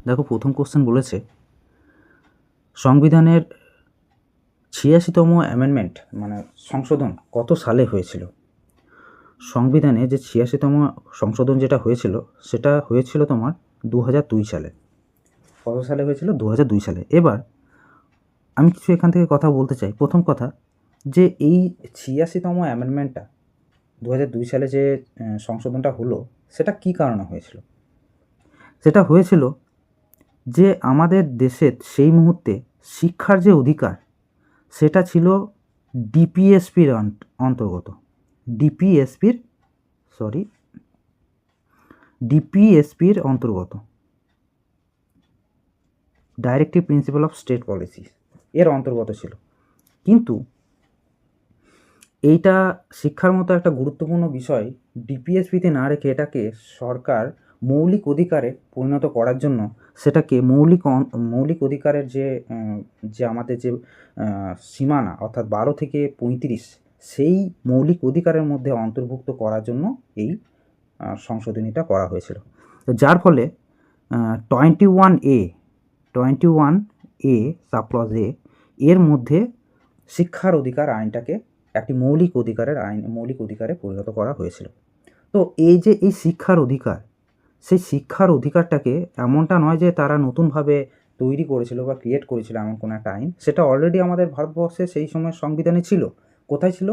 দেখো, প্রথম কোশ্চেন বলেছে সংবিধানের ৮৬তম অ্যামেন্ডমেন্ট মানে সংশোধন কত সালে হয়েছিল। সংবিধানে যে ৮৬তম সংশোধন যেটা হয়েছিল সেটা হয়েছিল তোমার ২০০২ সালে। কত সালে হয়েছিল? ২০০২ সালে। এবার আমি কিছু এখান থেকে কথা বলতে চাই। প্রথম কথা, যে এই ৮৬তম অ্যামেন্ডমেন্টটা ২০০২ সালে যে সংশোধনটা হলো, সেটা কী কারণে হয়েছিল? সেটা হয়েছিল যে আমাদের দেশের সেই মুহূর্তে শিক্ষার যে অধিকার সেটা ছিল ডিপিএসপির অন্তর্গত। ডিপিএসপির অন্তর্গত, directive principle of state policy এর অন্তর্গত ছিল। কিন্তু এইটা শিক্ষার মতো একটা গুরুত্বপূর্ণ বিষয় ডিপিএসপিতে না রেখে এটাকে সরকার মৌলিক অধিকারে পরিণত করার জন্য সেটাকে মৌলিক অধিকারের যে আমাদের যে সীমানা অর্থাৎ ১২ থেকে ৩৫ সেই মৌলিক অধিকারের মধ্যে অন্তর্ভুক্ত করার জন্য এই সংশোধনীটা করা হয়েছিল। তো যার ফলে 21A সাবক্লজ এ এর মধ্যে শিক্ষার অধিকার আইনটাকে একটি মৌলিক অধিকারে পরিণত করা হয়েছিল। তো এই যে এই শিক্ষার অধিকার, সেই শিক্ষার অধিকারটাকে এমনটা নয় যে তারা নতুনভাবে তৈরি করেছিল বা ক্রিয়েট করেছিল এমন কোনো একটা আইন, সেটা অলরেডি আমাদের ভারতবর্ষে সেই সময় সংবিধানে ছিল। কোথায় ছিল?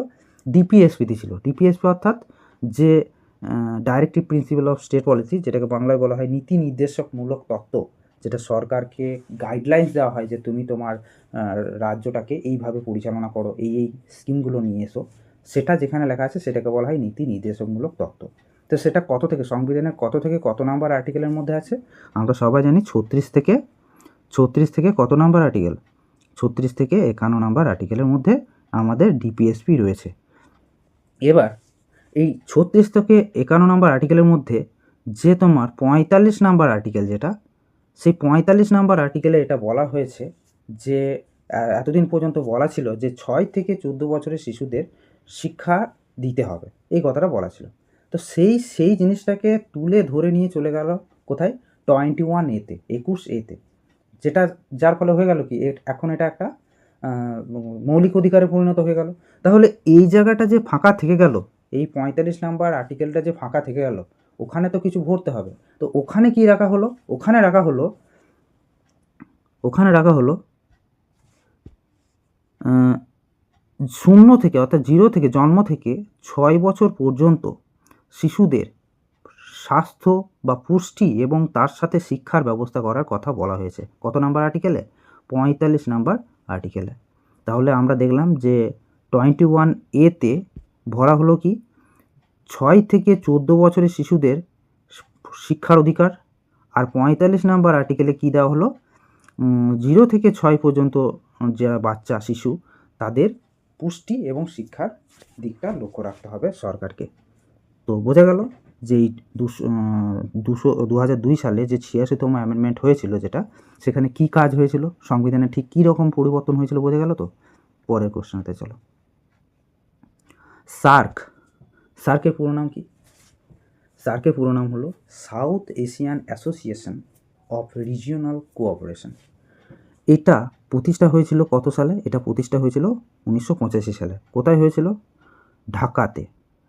ডিপিএসপিতে ছিল। ডিপিএসপি অর্থাৎ যে directive principle of state policy, যেটাকে বাংলায় বলা হয় নীতি নির্দেশকমূলক তত্ত্ব, যেটা সরকারকে গাইডলাইন্স দেওয়া হয় যে তুমি তোমার রাজ্যটাকে এইভাবে পরিচালনা করো, এই স্কিমগুলো নিয়ে এসো, সেটা যেখানে লেখা আছে সেটাকে বলা হয় নীতি নির্দেশকমূলক তত্ত্ব। তো সেটা কত থেকে সংবিধানের কত থেকে কত নাম্বার আর্টিকেলের মধ্যে আছে? আমরা সবাই জানি ৩৬ থেকে কত নাম্বার আর্টিকেল? ৩৬ থেকে ৫১ নাম্বার আর্টিকেলের মধ্যে আমাদের ডিপিএসপি রয়েছে। এবার এই ৩৬ থেকে ৫১ নাম্বার আর্টিকেলের মধ্যে যে তোমার ৪৫ নাম্বার আর্টিকেল, যেটা সেই ৪৫ নাম্বার আর্টিকেলে এটা বলা হয়েছে যে এতদিন পর্যন্ত বলা ছিল যে ৬ থেকে ১৪ বছরের শিশুদের শিক্ষা দিতে হবে, এই কথাটা বলা ছিল। তো সেই জিনিসটাকে তুলে ধরে নিয়ে চলে গেল কোথায়? 21A-তে, ২১A-তে, যেটা যার ফলে হয়ে গেল কি, এখন এটা একটা মৌলিক অধিকারে পরিণত হয়ে গেল। তাহলে এই জায়গাটা যে ফাঁকা থেকে গেল, এই ৪৫ নাম্বার আর্টিকেলটা যে ফাঁকা থেকে গেল, ওখানে তো কিছু ভরতে হবে। তো ওখানে কি রাখা হলো? ওখানে রাখা হলো 0 থেকে অর্থাৎ 0 থেকে জন্ম থেকে ৬ বছর পর্যন্ত শিশুদের স্বাস্থ্য বা পুষ্টি এবং তার সাথে শিক্ষার ব্যবস্থা করার কথা বলা হয়েছে। কত নাম্বার আর্টিকেলে? ৪৫ নাম্বার আর্টিকেলে। তাহলে আমরা দেখলাম যে 21A-তে ভরা হলো কি, ৬ থেকে ১৪ বছরের শিশুদের শিক্ষার অধিকার, আর ৪৫ নাম্বার আর্টিকেলে কী দেওয়া হলো? 0 থেকে 6 পর্যন্ত যারা বাচ্চা শিশু, তাদের পুষ্টি এবং শিক্ষার দিকটা লক্ষ্য রাখতে হবে সরকারকে। তো বোঝা গেল যে এই ২০০২ সালে যে ৮৬তম অ্যামেন্ডমেন্ট হয়েছিল, যেটা সেখানে কি কাজ হয়েছিল, সংবিধানে ঠিক কী রকম পরিবর্তন হয়েছিল, বোঝা গেল তো? পরের কোশ্চেনতে চলো। সার্কের পুরো নাম কি? সার্কের পুরো নাম হলো south Asian association of regional cooperation. এটা প্রতিষ্ঠা হয়েছিল কত সালে? এটা প্রতিষ্ঠা হয়েছিল ১৯৮৫ সালে। কোথায় হয়েছিল?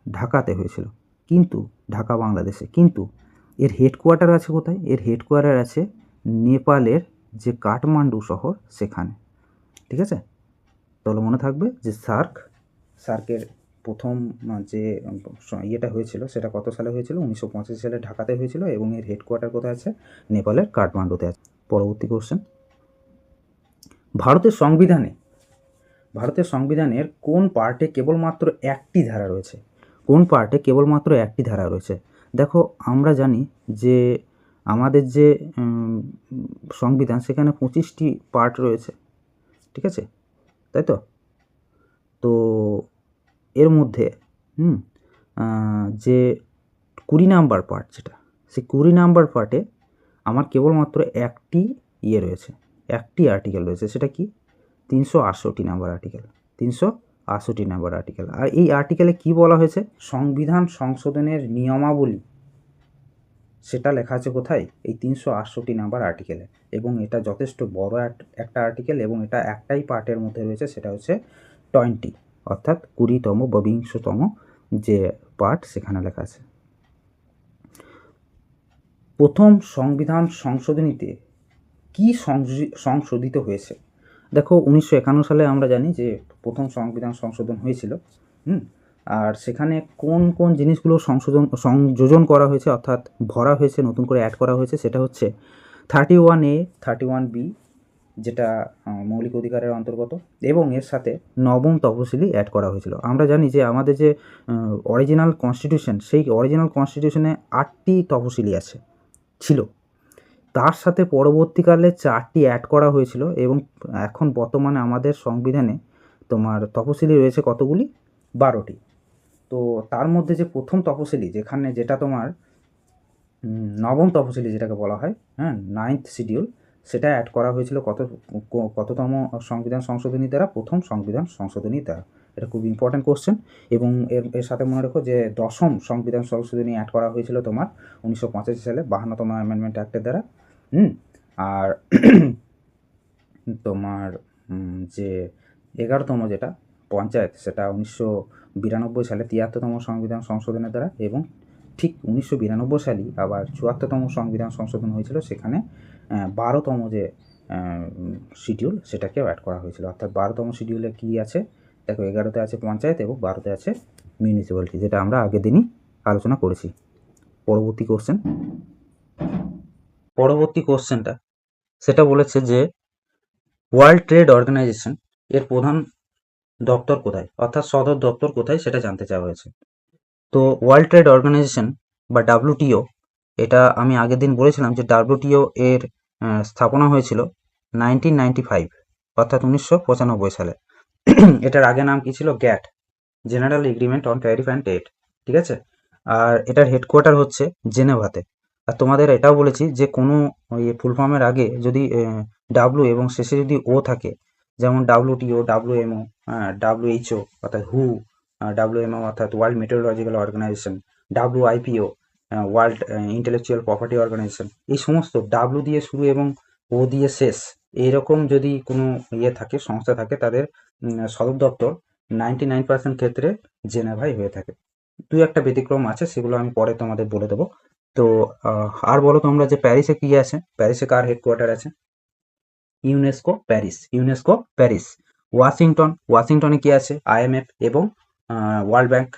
ঢাকাতে হয়েছিল, কিন্তু ঢাকা বাংলাদেশে। কিন্তু এর হেডকোয়ার্টার আছে কোথায়? এর হেডকোয়ার্টার আছে নেপালের যে কাঠমান্ডু শহর, সেখানে। ঠিক আছে? তাহলে মনে থাকবে যে সার্কের প্রথম যে ইয়েটা হয়েছিল সেটা কত সালে হয়েছিল? ১৯৮৫ সালে ঢাকাতে হয়েছিল, এবং এর হেডকোয়ার্টার কোথায় আছে? নেপালের কাঠমান্ডুতে আছে। পরবর্তী কোশ্চেন, ভারতের সংবিধানের কোন পার্টে কেবলমাত্র একটি ধারা রয়েছে? কোন পার্টে কেবলমাত্র একটি ধারা রয়েছে? দেখো, আমরা জানি যে আমাদের যে সংবিধান, সেখানে ২৫টি পার্ট রয়েছে। ঠিক আছে, তাই তো? তো এর মধ্যে যে ২০ নাম্বার পার্ট, যেটা সেই ২০ নাম্বার পার্টে আমার কেবলমাত্র একটি রয়েছে, একটি আর্টিকেল রয়েছে। সেটা কি? ৩৬৮ নাম্বার আর্টিকেল। ৩৬৮ number article. আর এই আর্টিকেলে কি বলা হয়েছে? সংবিধান সংশোধনের নিয়মাবলী সেটা লেখা আছে কোথায়? এই 368 নাম্বার আর্টিকেলে, এবং এটা যথেষ্ট বড় একটা আর্টিকেল, এবং এটা একটাই পার্টের মধ্যে রয়েছে, সেটা হচ্ছে 20, অর্থাৎ 20তম বা 20তম যে পার্ট সেখানে লেখা আছে। প্রথম সংবিধান সংশোধনীতে কি সংশোধিত হয়েছে? দেখো 1951 সালে আমরা জানি যে প্রথম সংবিধান সংশোধন হয়েছিল। আর সেখানে কোন কোন জিনিসগুলো সংযোজন করা হয়েছে, অর্থাৎ ভরা হয়েছে, নতুন করে অ্যাড করা হয়েছে, সেটা হচ্ছে 31A, 31B, যেটা মৌলিক অধিকারের অন্তর্গত, এবং এর সাথে নবম তফসিলি অ্যাড করা হয়েছিল। আমরা জানি যে আমাদের যে অরিজিনাল কনস্টিটিউশন, সেই অরিজিনাল কনস্টিটিউশনে 8টি তফসিলি ছিল, তার সাথে পরবর্তীকালে 4টি অ্যাড করা হয়েছিল, এবং এখন বর্তমানে আমাদের সংবিধানে তোমার তফসিলি রয়েছে কতগুলি? 12টি। তো তার মধ্যে যে প্রথম তফসিলি, যেটা তোমার নবম তফসিলি যেটাকে বলা হয়, 9th শিডিউল, সেটা অ্যাড করা হয়েছিল কততম সংবিধান সংশোধনী দ্বারা? প্রথম সংবিধান সংশোধনী দ্বারা। এটা খুব ইম্পর্ট্যান্ট কোশ্চেন। এবং এর সাথে মনে রেখো যে দশম সংবিধান সংশোধনী অ্যাড করা হয়েছিল তোমার 1985 সালে 52তম অ্যামেন্ডমেন্ট অ্যাক্টের দ্বারা। আর তোমার যে 11তম যেটা পঞ্চায়েত, সেটা 1992 সালে 73তম সংবিধান সংশোধনের দ্বারা, এবং ঠিক 1992 সালেই আবার 74তম সংবিধান সংশোধন হয়েছিল, সেখানে 12তম যে শিডিউল সেটাকেও অ্যাড করা হয়েছিল। অর্থাৎ 12তম শিডিউলে কী আছে? দেখো 11তে আছে পঞ্চায়েত এবং 12তে আছে মিউনিসিপ্যালিটি, যেটা আমরা আগের দিনই আলোচনা করেছি। পরবর্তী কোশ্চেনটা সেটা বলেছে যে ওয়ার্ল্ড ট্রেড অর্গানাইজেশন এর প্রধান দপ্তর কোথায়, অর্থাৎ সদর দপ্তর কোথায়, সেটা জানতে চাওয়া হয়েছে। তো ওয়ার্ল্ড ট্রেড অর্গানাইজেশন বা WTO, এটা আমি আগের দিন বলেছিলাম যে WTO এর স্থাপনা হয়েছিল 1995, অর্থাৎ 1995 সালে। এটার আগে নাম কি ছিল? GATT, general agreement on tariff and trade, ঠিক আছে? আর এটার হেডকোয়ার্টার হচ্ছে জেনেভাতে। আর তোমাদের এটাও বলেছি যে কোনো ফুল ফর্মের আগে যদি ডাব্লু এবং শেষে যদি ও থাকে, যেমন WTO, WMO, WHO অর্থাৎ হু, WMO অর্থাৎ World Meteorological Organization, WIPO World Intellectual Property Organization, এই সমস্ত ডাব্লু দিয়ে শুরু এবং ও দিয়ে শেষ, এইরকম যদি কোনো থাকে, সংস্থা থাকে, তাদের সদর দপ্তর 99% ক্ষেত্রে জেনেভায় হয়ে থাকে। দুই একটা ব্যতিক্রম আছে, সেগুলো আমি পরে তোমাদের বলে দেবো। তো আর বলো তোমরা যে প্যারিসে কি আছে? প্যারিসে কার হেডকোয়ার্টার আছে? UNESCO Paris. ওয়াশিংটনে কি আছে? IMF এবং ওয়ার্ল্ড ব্যাংক,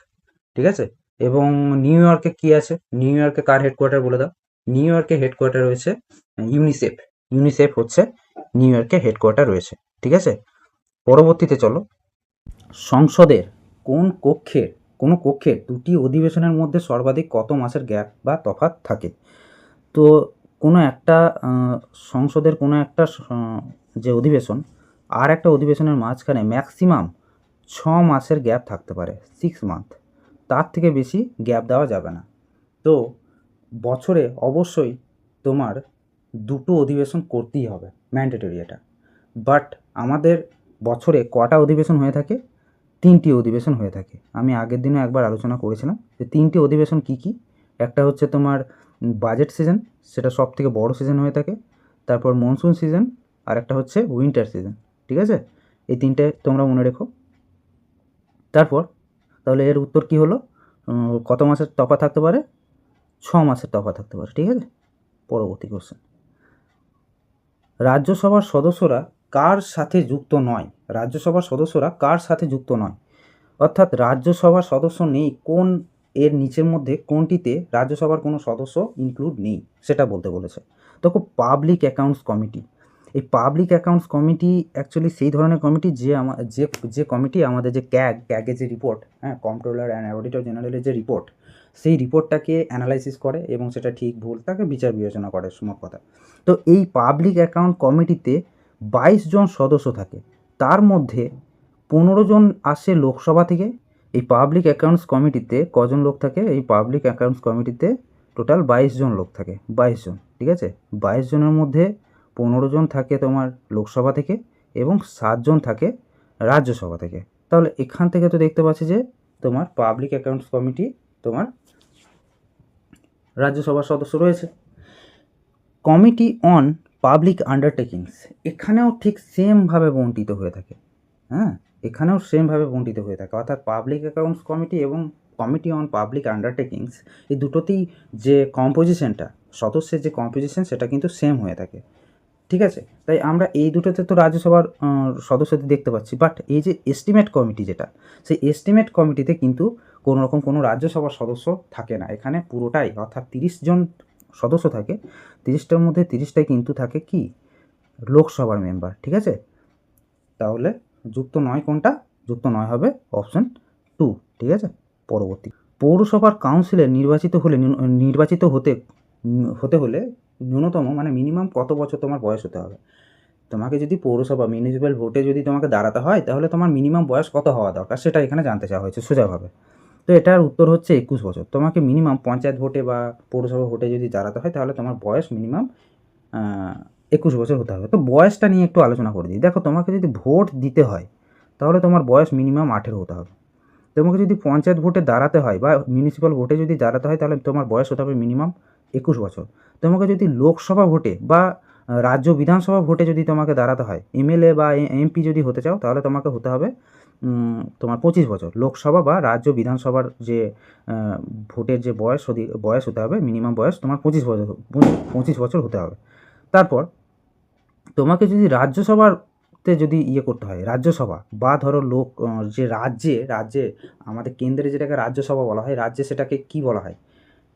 ঠিক আছে? এবং নিউ ইয়র্কে কি আছে? নিউ ইয়র্কে কার হেডকোয়ার্টার বলে দাও? নিউ ইয়র্কে হেডকোয়ার্টার রয়েছে ইউনিসেফ হচ্ছে নিউ ইয়র্কে হেডকোয়ার্টার রয়েছে, ঠিক আছে? পরবর্তীতে চলো, সংসদের কোনো কক্ষের দুটি অধিবেশনের মধ্যে সর্বাধিক কত মাসের গ্যাপ বা তফাৎ থাকে? তো কোনো একটা সংসদের কোনো একটা যে অধিবেশন আর একটা অধিবেশনের মাঝখানে ম্যাক্সিমাম 6 মাসের গ্যাপ থাকতে পারে, 6 মান্থ, তার থেকে বেশি গ্যাপ দেওয়া যাবে না। তো বছরে অবশ্যই তোমার দুটো অধিবেশন করতেই হবে, ম্যান্ডেটরি এটা। বাট আমাদের বছরে কটা অধিবেশন হয়ে থাকে? 3টি অধিবেশন হয়ে থাকে। আমি আগের দিনও একবার আলোচনা করেছিলাম যে 3টি অধিবেশন কী কী। একটা হচ্ছে তোমার বাজেট সিজন, সেটা সব থেকে বড়ো সিজন হয়ে থাকে। তারপর মনসুন সিজন, আর একটা হচ্ছে উইন্টার সিজন, ঠিক আছে? এই 3টে তোমরা মনে রেখো। তারপর তাহলে এর উত্তর কি হলো? কত মাসের তফাৎ থাকতে পারে? 6 মাসের তফাৎ থাকতে পারে, ঠিক আছে? পরবর্তী কোশ্চেন, রাজ্যসভার সদস্যরা কার সাথে যুক্ত নয়? অর্থাৎ রাজ্যসভার সদস্য নেই কোন এর নিচের মধ্যে কোনটিতে রাজ্যসভার কোনো সদস্য ইনক্লুড নেই, সেটা বলতে বলেছে। দেখো, পাবলিক অ্যাকাউন্টস কমিটি, এই পাবলিক অ্যাকাউন্টস কমিটি অ্যাকচুয়ালি সেই ধরনের কমিটি যে কমিটি আমাদের যে ক্যাগের যে রিপোর্ট, কন্ট্রোলার অ্যান্ড অডিটর জেনারেলের যে রিপোর্ট, সেই রিপোর্টটাকে অ্যানালাইসিস করে এবং সেটা ঠিক ভুল তাকে বিচার বিবেচনা করে, মোট কথা। তো এই পাবলিক অ্যাকাউন্ট কমিটিতে 22 জন সদস্য থাকে, তার মধ্যে 15 জন আসে লোকসভা থেকে। এই পাবলিক অ্যাকাউন্টস কমিটিতে কজন লোক থাকে? এই পাবলিক অ্যাকাউন্টস কমিটিতে টোটাল 22 জন লোক থাকে, 22 জন, ঠিক আছে? 22 জনের মধ্যে 15 জন থাকে তোমার লোকসভা থেকে এবং 7 জন থাকে রাজ্যসভা থেকে। তাহলে এখান থেকে তো দেখতে পাচ্ছি যে তোমার পাবলিক অ্যাকাউন্টস কমিটি তোমার রাজ্যসভার সদস্য রয়েছে। কমিটি অন পাবলিক আন্ডারটেকিংস, এখানেও ঠিক সেমভাবে বণ্টিত হয়ে থাকে। হ্যাঁ, এখানেও সেমভাবে বণ্টিত হয়ে থাকে, অর্থাৎ পাবলিক অ্যাকাউন্টস কমিটি এবং কমিটি অন পাবলিক আন্ডারটেকিংস, এই দুটোতেই যে কম্পোজিশনটা, সদস্যের যে কম্পোজিশন, সেটা কিন্তু সেম হয়ে থাকে। ঠিক আছে, তাই আমরা এই দুটোতে তো রাজ্যসভার সদস্যদের দেখতে পাচ্ছি, বাট এই যে এস্টিমেট কমিটি যেটা, সেই এস্টিমেট কমিটিতে কিন্তু কোনো রকম কোনো রাজ্যসভার সদস্য থাকে না। এখানে পুরোটাই, অর্থাৎ 30 জন সদস্য থাকে, 30টার মধ্যে 30টাই কিন্তু থাকে কি, লোকসভার মেম্বার। ঠিক আছে, তাহলে যুক্ত নয় কোনটা? যুক্ত নয় হবে অপশন 2। ঠিক আছে, পরবর্তী, পৌরসভার কাউন্সিলে নির্বাচিত হতে হলে ন্যূনতম মানে মিনিমাম কত বছর তোমার বয়স হতে হবে? তোমাকে যদি পৌরসভা মিউনিসিপ্যাল ভোটে যদি তোমাকে দাঁড়াতে হয়, তাহলে তোমার মিনিমাম বয়স কত হওয়া দরকার সেটা এখানে জানতে চাওয়া হয়েছে সোজাভাবে। তো এটার উত্তর হচ্ছে 21 বছর। তোমাকে মিনিমাম পঞ্চায়েত ভোটে বা পৌরসভা ভোটে যদি দাঁড়াতে হয়, তাহলে তোমার বয়স মিনিমাম 21 বছর হতে হবে। তো বয়সটা নিয়ে একটু আলোচনা করে দিই। দেখো, তোমাকে যদি ভোট দিতে হয়, তাহলে তোমার বয়স মিনিমাম 18 হতে হবে। তোমাকে যদি পঞ্চায়েত ভোটে দাঁড়াতে হয় বা মিউনিসিপ্যাল ভোটে যদি দাঁড়াতে হয়, তাহলে তোমার বয়স হতে হবে মিনিমাম 21 বছর। তোমাকে যদি লোকসভা ভোটে বা রাজ্য বিধানসভা ভোটে যদি তোমাকে দাঁড়াতে হয়, এমএলএ বা এমপি যদি হতে চাও, তাহলে তোমাকে হতে হবে তোমার 25 বছর। লোকসভা বা রাজ্য বিধানসভার যে ভোটের যে বয়স হতে হবে, মিনিমাম বয়স তোমার 25 বছর হতে হবে। তারপর তোমাকে যদি রাজ্যসভাতে যদি করতে হয়, রাজ্যসভা বা ধরো যে রাজ্যে আমাদের কেন্দ্রে যেটাকে রাজ্যসভা বলা হয়, রাজ্যে সেটাকে কি বলা হয়?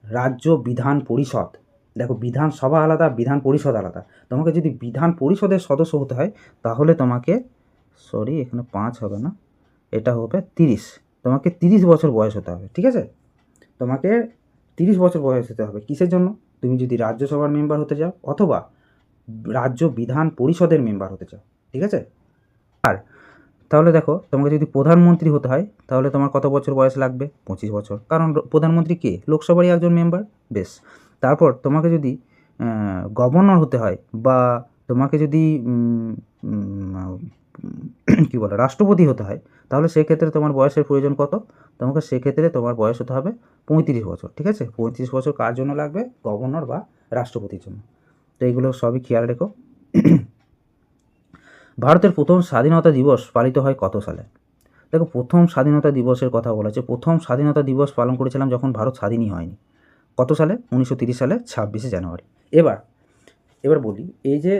রাজ্য বিধান পরিষদ। দেখো, বিধানসভা আলাদা, বিধান পরিষদ আলাদা। তোমাকে যদি বিধান পরিষদের সদস্য হতে হয়, তাহলে তোমাকে, সরি এখানে 5 হবে না, এটা হবে 30। তোমাকে 30 বছর বয়স হতে হবে। ঠিক আছে, তোমাকে 30 বছর বয়স হতে হবে। কিসের জন্য? তুমি যদি রাজ্যসভার মেম্বার হতে চাও অথবা রাজ্য বিধান পরিষদের মেম্বার হতে চাও। ঠিক আছে, আর তাহলে দেখো, তোমাকে যদি প্রধানমন্ত্রী হতে হয়, তাহলে তোমার কত বছর বয়স লাগবে? 25 বছর, কারণ প্রধানমন্ত্রী কে? লোকসভারই একজন মেম্বার। বেশ, তারপর তোমাকে যদি গভর্নর হতে হয় বা তোমাকে যদি কী বলে রাষ্ট্রপতি হতে হয়, তাহলে সেক্ষেত্রে তোমার বয়সের প্রয়োজন কত? তোমাকে সেক্ষেত্রে তোমার বয়স হতে হবে 35 বছর। ঠিক আছে, 35 বছর কার জন্য লাগবে? গভর্নর বা রাষ্ট্রপতির জন্য। তো এগুলো সবই খেয়াল রেখো। ভারতের প্রথম স্বাধীনতা দিবস পালিত হয় কত সালে? দেখো, প্রথম স্বাধীনতা দিবসের কথা বলেছে, প্রথম স্বাধীনতা দিবস পালন করেছিলাম যখন ভারত স্বাধীনই হয়নি। কত সালে? 1930 সালে 26শে জানুয়ারি। এবার বলি, এই যে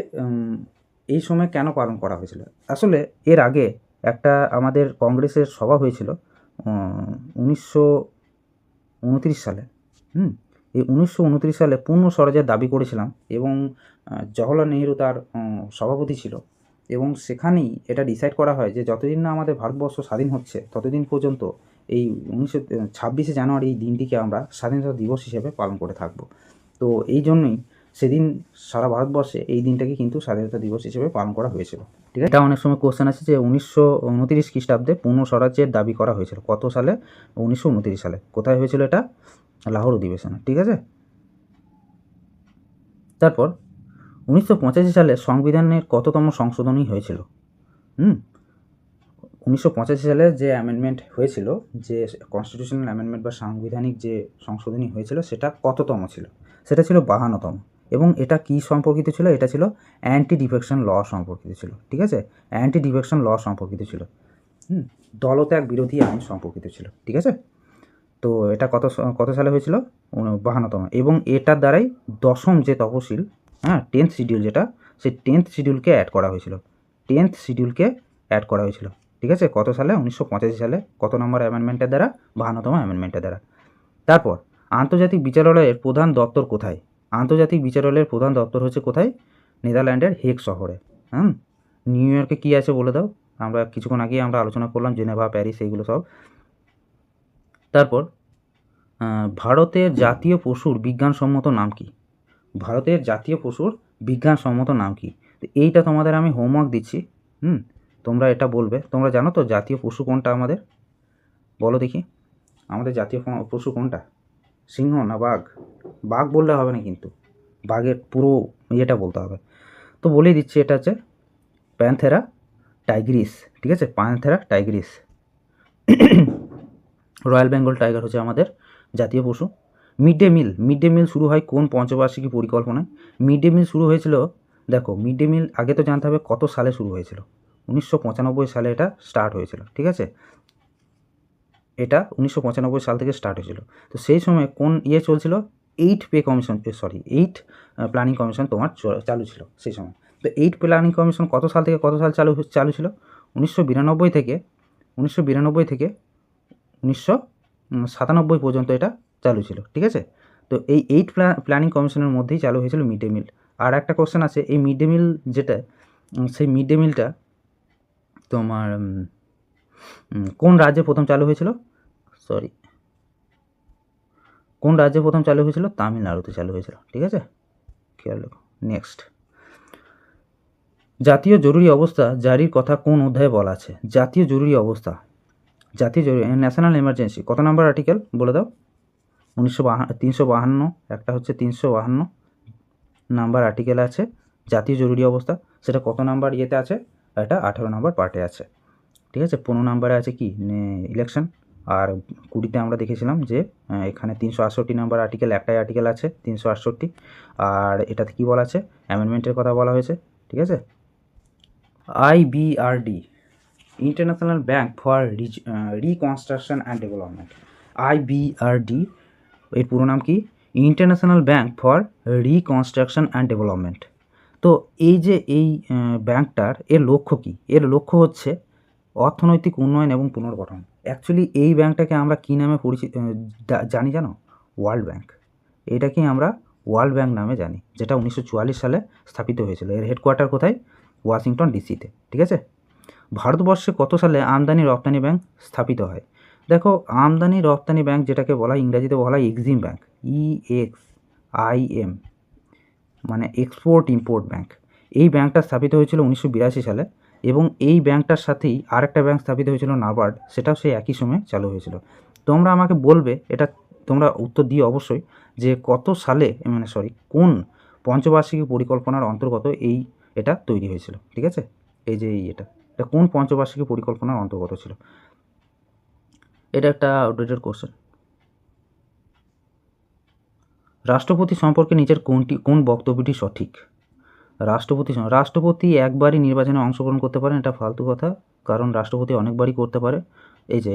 এই সময় কেন পালন করা হয়েছিল? আসলে এর আগে একটা আমাদের কংগ্রেসের সভা হয়েছিল 1929 সালে। এই 1929 সালে পূর্ণ স্বরাজের দাবি করেছিলাম এবং জওহরলাল নেহরু তার সভাপতি ছিল, এবং সেখানেই এটা ডিসাইড করা হয় যে যতদিন না আমাদের ভারতবর্ষ স্বাধীন হচ্ছে, ততদিন পর্যন্ত এই 26শে জানুয়ারি এই দিনটিকে আমরা স্বাধীনতা দিবস হিসেবে পালন করে থাকব। তো এই জন্যই সেদিন সারা ভারতবর্ষে এই দিনটাকে কিন্তু স্বাধীনতা দিবস হিসেবে পালন করা হয়েছিল। ঠিক আছে, এটা অনেক সময় কোশ্চেন আছে যে 1929 খ্রিস্টাব্দে পূর্ণ স্বরাজ্যের দাবি করা হয়েছিল কত সালে? 1929 সালে। কোথায় হয়েছিল এটা? লাহোর অধিবেশনে। ঠিক আছে, তারপর 1985 সালে সংবিধানের কততম সংশোধনী হয়েছিল? 1985 সালে যে অ্যামেন্ডমেন্ট হয়েছিল, যে কনস্টিটিউশনাল অ্যামেন্ডমেন্ট বা সাংবিধানিক যে সংশোধনী হয়েছিল, সেটা কততম ছিল? সেটা ছিল 52তম। এবং এটা কি সম্পর্কিত ছিল? এটা ছিল অ্যান্টি ডিফেকশন ল সম্পর্কিত ছিল। ঠিক আছে, অ্যান্টি ডিফেকশন ল সম্পর্কিত ছিল, দলত্যাগ বিরোধী আইন সম্পর্কিত ছিল। ঠিক আছে, তো এটা কত সালে হয়েছিল? 52তম। এবং এটার দ্বারাই 10ম যে তফসিল, 10th শিডিউল যেটা, সেই 10th শিডিউলকে অ্যাড করা হয়েছিল। 10th শিডিউলকে অ্যাড করা হয়েছিল। ঠিক আছে, কত সালে? 1985 সালে। কত নম্বর অ্যামেন্ডমেন্টের দ্বারা? 52তম অ্যামেন্ডমেন্টের দ্বারা। তারপর, আন্তর্জাতিক বিচারালয়ের প্রধান দপ্তর কোথায়? আন্তর্জাতিক বিচারালয়ের প্রধান দপ্তর হচ্ছে কোথায়? নেদারল্যান্ডের হেগ শহরে। নিউ ইয়র্কে কী আছে বলে দাও? আমরা কিছুক্ষণ আগেই আমরা আলোচনা করলাম, জেনেভা, প্যারিস, এইগুলো সব। তারপর, ভারতের জাতীয় পশুর বিজ্ঞানসম্মত নাম কি? ভারতের জাতীয় পশুর বিজ্ঞানসম্মত নাম কি? তো এইটা তোমাদের আমি হোমওয়ার্ক দিচ্ছি। তোমরা এটা বলবে। তোমরা জানো তো জাতীয় পশু কোনটা আমাদের? বলো দেখি, আমাদের জাতীয় পশু কোনটা? সিংহ না বাঘ? বাঘ বললে হবে না, কিন্তু বাঘের পুরো ইয়েটা বলতে হবে। তো বলেই দিচ্ছি, এটা হচ্ছে প্যান্থেরা টাইগ্রিস। ঠিক আছে, Panthera Tigris. Royal Bengal tiger হচ্ছে আমাদের জাতীয় পশু। মিড ডে মিল শুরু হয় কোন পঞ্চবার্ষিকী পরিকল্পনায়? মিড ডে মিল শুরু হয়েছিল, দেখো মিড ডে মিল আগে তো জানতে হবে কত সালে শুরু হয়েছিল। 1995 সালে এটা স্টার্ট হয়েছিল, ঠিক আছে? এটা 1995 সাল থেকে স্টার্ট হয়েছিল। তো সেই সময় কোন চলছিল? 8 প্ল্যানিং কমিশন তোমার চালু ছিল সেই সময়। তো 8 প্ল্যানিং কমিশন কত সাল থেকে কত সাল চালু ছিল? 1992 থেকে 1997 পর্যন্ত এটা চালু ছিল, ঠিক আছে? তো এই 8 প্ল্যানিং কমিশনের মধ্যেই চালু হয়েছিল মিড ডে মিল। আর একটা কোশ্চেন আছে, এই মিড ডে মিল যেটা, সেই মিড ডে মিলটা তোমার কোন রাজ্যে প্রথম চালু হয়েছিল? কোন রাজ্যে প্রথম চালু হয়েছিল? তামিলনাড়ুতে চালু হয়েছিল, ঠিক আছে? খেয়াল রাখো। নেক্সট, জাতীয় জরুরি অবস্থা জারির কথা কোন অধ্যায়ে বলা আছে? জাতীয় জরুরি অবস্থা, ন্যাশনাল এমার্জেন্সি কত নাম্বার আর্টিকেল বলে দাও? 352, একটা হচ্ছে 352 নাম্বার আর্টিকেল আছে জাতীয় জরুরি অবস্থা। সেটা কত নাম্বার ইয়েতে আছে? এটা 18 নাম্বার পার্টে আছে, ঠিক আছে? 15 নাম্বারে আছে কি ইলেকশন, আর 20তে আমরা দেখেছিলাম যে এখানে 368 নাম্বার আর্টিকেল, একটাই আর্টিকেল আছে 368, আর এটাতে কি বলা আছে? অ্যামেন্ডমেন্টের কথা বলা হয়েছে, ঠিক আছে? IBRD, international bank for reconstruction and development. IBRD এর পুরো নাম কি? International bank for reconstruction and development. তো এই যে এই ব্যাংকটার এর লক্ষ্য কি? এর লক্ষ্য হচ্ছে অর্থনৈতিক উন্নয়ন এবং পুনর্গঠন। অ্যাকচুয়ালি এই ব্যাংকটাকে আমরা কী নামে জানি জানো? World bank. এটাকে আমরা ওয়ার্ল্ড ব্যাংক নামে জানি, যেটা 1944 সালে স্থাপিত হয়েছিল। এর হেডকোয়ার্টার কোথায়? ওয়াশিংটন ডিসিতে, ঠিক আছে? ভারতবর্ষে কত সালে আমদানি রপ্তানি ব্যাংক স্থাপিত হয়? দেখো, আমদানি রপ্তানি ব্যাংক যেটাকে বলা হয় ইংরাজিতে বলা হয় এক্সিম ব্যাংক, EXIM, মানে এক্সপোর্ট ইম্পোর্ট ব্যাংক। এই ব্যাংকটা স্থাপিত হয়েছিল 1982 সালে, এবং এই ব্যাংকটার সাথেই আরেকটা ব্যাংক স্থাপিত হয়েছিল নাবার্ড, সেটাও সেই একই সময়ে চালু হয়েছিল। তোমরা আমাকে বলবে, এটা তোমরা উত্তর দিও অবশ্যই, যে কত সালে কোন পঞ্চবার্ষিকী পরিকল্পনার অন্তর্গত এটা তৈরি হয়েছিল, ঠিক আছে? এই যে এটা কোন পঞ্চবার্ষিকী পরিকল্পনার অন্তর্গত ছিল? এটা একটা আউটডেটেড কোশ্চেন। রাষ্ট্রপতি সম্পর্কে নিচের কোন বক্তব্যটি সঠিক? রাষ্ট্রপতি একবারই নির্বাচনে অংশগ্রহণ করতে পারেন, এটা ফালতু কথা, কারণ রাষ্ট্রপতি অনেকবারই করতে পারে। এই যে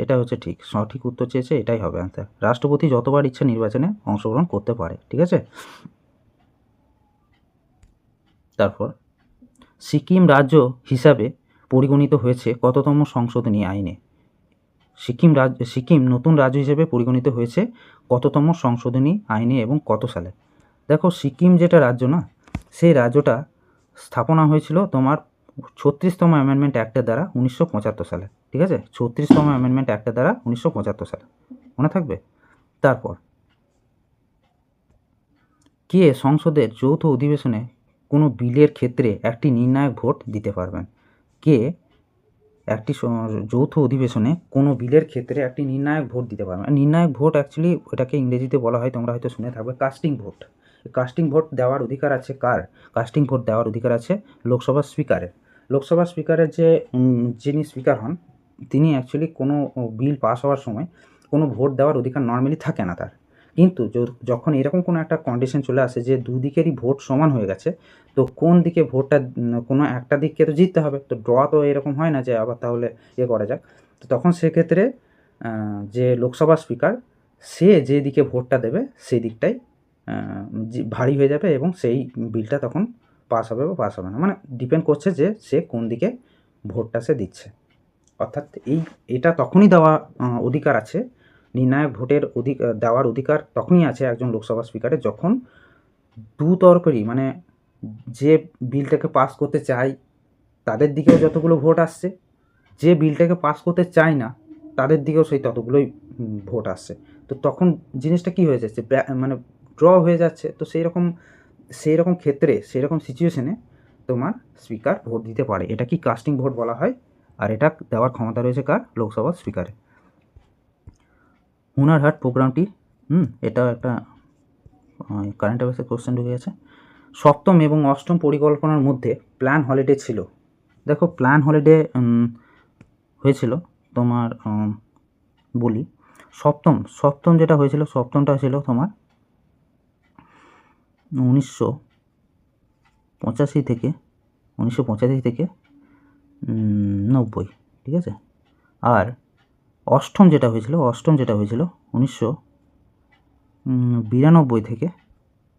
এটা হচ্ছে ঠিক, সঠিক উত্তর চেয়েছে, এটাই হবে অ্যান্সার। রাষ্ট্রপতি যতবার ইচ্ছা নির্বাচনে অংশগ্রহণ করতে পারে, ঠিক আছে? তারপর, সিকিম রাজ্য হিসাবে পরিগণিত হয়েছে কততম সংশোধনী আইনে? সিকিম নতুন রাজ্য হিসেবে পরিগণিত হয়েছে কততম সংশোধনী আইনে এবং কত সালে? দেখো, সিকিম যেটা রাজ্য না, সেই রাজ্যটা স্থাপনা হয়েছিল তোমার 36তম অ্যামেন্ডমেন্ট অ্যাক্টের দ্বারা 1975 সালে, ঠিক আছে? 36তম অ্যামেন্ডমেন্ট অ্যাক্টের দ্বারা 1975 সালে, মনে থাকবে। তারপর, কে সংসদের যৌথ অধিবেশনে কোনো বিলের ক্ষেত্রে একটি নির্ণায়ক ভোট দিতে পারবেন? কে একটি যৌথ অধিবেশনে কোনো বিলের ক্ষেত্রে একটি নির্ণায়ক ভোট দিতে পারবেন? নির্ণায়ক ভোট অ্যাকচুয়ালি ওটাকে ইংরেজিতে বলা হয়, তোমরা হয়তো শুনে থাকবে, কাস্টিং ভোট। কাস্টিং ভোট দেওয়ার অধিকার আছে কার? কাস্টিং ভোট দেওয়ার অধিকার আছে লোকসভা স্পিকারের। লোকসভা স্পিকারের যিনি স্পিকার হন, তিনি অ্যাকচুয়ালি কোনো বিল পাস হওয়ার সময় কোনো ভোট দেওয়ার অধিকার নর্মালি থাকে না তার। কিন্তু যখন এরকম কোনো একটা কন্ডিশন চলে আসে যে দুদিকেরই ভোট সমান হয়ে গেছে, তো কোন দিকে ভোটটা, কোনো একটা দিককে তো জিততে হবে, তো ড্র তো এরকম হয় না যে আবার তাহলে করা যাক। তো তখন সেক্ষেত্রে যে লোকসভা স্পিকার, সে যে দিকে ভোটটা দেবে সেই দিকটাই ভারী হয়ে যাবে, এবং সেই বিলটা তখন পাস হবে বা পাস হবে না, মানে ডিপেন্ড করছে যে সে কোন দিকে ভোটটা সে দিচ্ছে। অর্থাৎ এটা তখনই দেওয়া অধিকার আছে, নির্ণায়ক ভোটের দেওয়ার অধিকার তখনই আছে একজন লোকসভা স্পিকারের, যখন দুতরফেরই, মানে যে বিলটাকে পাস করতে চায় তাদের দিকেও যতগুলো ভোট আসছে, যে বিলটাকে পাস করতে চায় না তাদের দিকেও সেই ততগুলোই ভোট আসছে। তো তখন জিনিসটা কী হয়ে যাচ্ছে, মানে ড্র হয়ে যাচ্ছে। তো সেই রকম ক্ষেত্রে, সেই রকম সিচুয়েশনে তোমার স্পিকার ভোট দিতে পারে, এটা কি কাস্টিং ভোট বলা হয়। আর এটা দেওয়ার ক্ষমতা রয়েছে কার? লোকসভা স্পিকারের। হুনার হাট প্রোগ্রামটি, এটা একটা কারেন্ট অ্যাফেয়ার্সের কোশ্চেন ঢুকে গেছে। সপ্তম এবং অষ্টম পরিকল্পনার মধ্যে প্ল্যান হলিডে ছিল। দেখো, প্ল্যান হলিডে হয়েছিল তোমার, বলি, সপ্তম যেটা হয়েছিল, সপ্তমটা ছিল তোমার 1985 থেকে 90, ঠিক আছে। আর অষ্টম যেটা হয়েছিল 1992 থেকে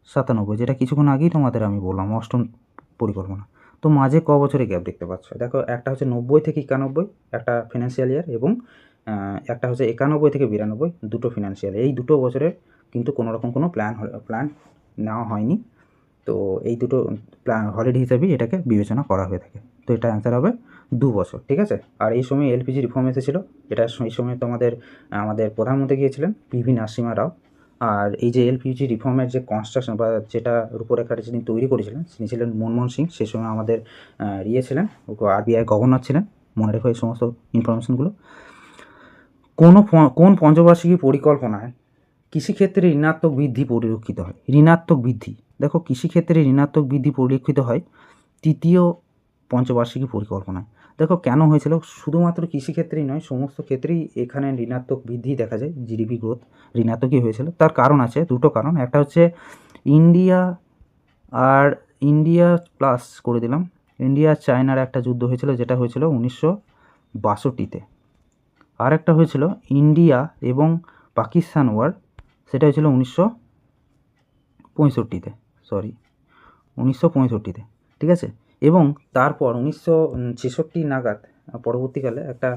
97, যেটা কিছুক্ষণ আগেই তোমাদের আমি বললাম, অষ্টম পরিকল্পনা। তো মাঝে ক বছরে গ্যাপ দেখতে পাচ্ছ? দেখো, একটা হচ্ছে 90 থেকে 91, একটা ফিনান্সিয়াল ইয়ার, এবং একটা হচ্ছে 91 থেকে 92, দুটো ফিনান্সিয়াল। এই দুটো বছরে কিন্তু কোনো রকম কোনো প্ল্যান নেওয়া হয়নি। তো এই দুটো হলিডে হিসাবেই এটাকে বিবেচনা করা হয়ে থাকে। তো এটা অ্যান্সার হবে 2 বছর, ঠিক আছে। আর এই সময় এলপিজি রিফর্ম এসেছিলো, এটা এই সময় আমাদের প্রধানমন্ত্রী গিয়েছিলেন পিভি নরসিমহা রাও। আর এই যে এলপিজি রিফর্মের যে কনস্ট্রাকশন বা যেটা রূপরেখাটা যিনি তৈরি করেছিলেন, তিনি ছিলেন মনমোহন সিং। সেই সময় আমাদের ছিলেন, আরবিআই গভর্নর ছিলেন। মনে রেখো এই সমস্ত ইনফরমেশনগুলো। কোন পঞ্চবার্ষিকী পরিকল্পনায় কৃষিক্ষেত্রে ঋণাত্মক বৃদ্ধি পরিলক্ষিত হয়? ঋণাত্মক বৃদ্ধি, দেখো, কৃষিক্ষেত্রে ঋণাত্মক বৃদ্ধি পরিলক্ষিত হয় তৃতীয় পঞ্চবার্ষিকী পরিকল্পনায়। দেখো কেন হয়েছিল? শুধুমাত্র কৃষিক্ষেত্রেই নয়, সমস্ত ক্ষেত্রেই এখানে ঋণাত্মক বৃদ্ধি দেখা যায়। জিডিপি গ্রোথ ঋণাত্মকই হয়েছিল। তার কারণ আছে, দুটো কারণ। একটা হচ্ছে ইন্ডিয়া প্লাস করে দিলাম, ইন্ডিয়া চায়নার একটা যুদ্ধ হয়েছিল, যেটা হয়েছিল 1962-তে। আর একটা হয়েছিল ইন্ডিয়া এবং পাকিস্তান ওয়ার, সেটা হয়েছিল 1965-তে, 1965-তে, ঠিক আছে। এবং তারপর 1966 নাগাদ পরবর্তীকালে একটা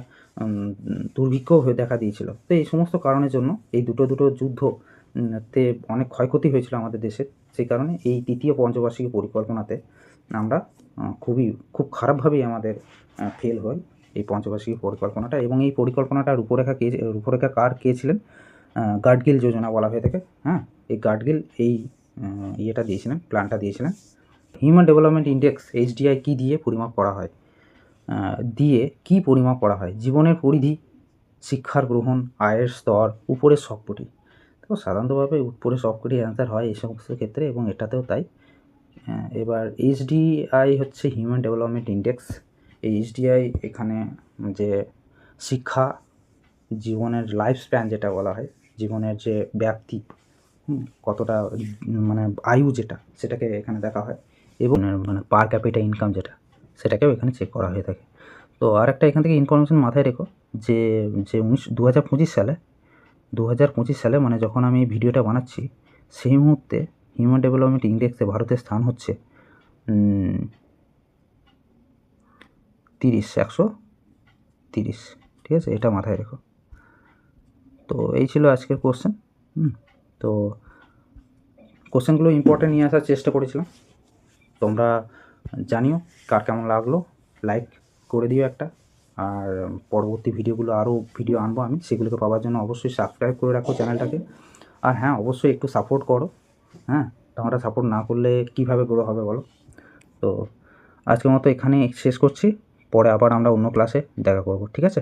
দুর্ভিক্ষ হয়ে দেখা দিয়েছিল। তো এই সমস্ত কারণের জন্য এই দুটো যুদ্ধতে অনেক ক্ষয়ক্ষতি হয়েছিল আমাদের দেশের। সেই কারণে এই তৃতীয় পঞ্চবার্ষিকী পরিকল্পনাতে আমরা খুব খারাপভাবেই আমাদের ফেল হয় এই পঞ্চবার্ষিকী পরিকল্পনাটা। এবং এই পরিকল্পনাটার রূপরেখা কে ছিলেন? গাডগিল যোজনা বলা হয়ে থাকে। হ্যাঁ, এই গাডগিল এই ইয়েটা দিয়েছিলেন, প্ল্যানটা দিয়েছিলেন। হিউম্যান ডেভেলপমেন্ট ইন্ডেক্স HDI কী দিয়ে পরিমাপ করা হয়? জীবনের পরিধি, শিক্ষার গ্রহণ, আয়ের স্তর, উপরের সবকটি। তো সাধারণতভাবে উপরের সবকটি অ্যান্সার হয় এই সমস্ত ক্ষেত্রে, এবং এটাতেও তাই। এবার HDI হচ্ছে হিউম্যান ডেভেলপমেন্ট ইন্ডেক্স। এই HDI এখানে যে শিক্ষা, জীবনের লাইফ স্প্যান যেটা বলা হয়, জীবনের যে ব্যাপ্তি, কতটা মানে আয়ু যেটা, সেটাকে এখানে দেখা হয়। এবং মানে পার ক্যাপিটা ইনকাম যেটা, সেটাকেও এখানে চেক করা হয়ে থাকে। তো আর একটা এখান থেকে ইনফরমেশন মাথায় রেখো, যে 2025 সালে মানে যখন আমি ভিডিওটা বানাচ্ছি, সেই মুহূর্তে হিউম্যান ডেভেলপমেন্ট ইন্ডেক্সে ভারতের স্থান হচ্ছে 130, ঠিক আছে, এটা মাথায় রেখো। তো এই ছিল আজকের কোশ্চেন। তো কোশ্চেনগুলো ইম্পর্টেন্ট নিয়ে আসার চেষ্টা করেছিলাম। তোমরা জানিও কার কেমন লাগলো, লাইক করে দিও একটা। আর পরবর্তী আরও ভিডিও আনবো আমি, সেগুলোকে পাওয়ার জন্য অবশ্যই সাবস্ক্রাইব করে রাখো চ্যানেলটাকে। আর হ্যাঁ, অবশ্যই একটু সাপোর্ট করো। হ্যাঁ, তোমরা সাপোর্ট না করলে কীভাবে গ্রো হবে বলো? তো আজকের মতো এখানে শেষ করছি। পরে আবার আমরা অন্য ক্লাসে দেখা করব, ঠিক আছে?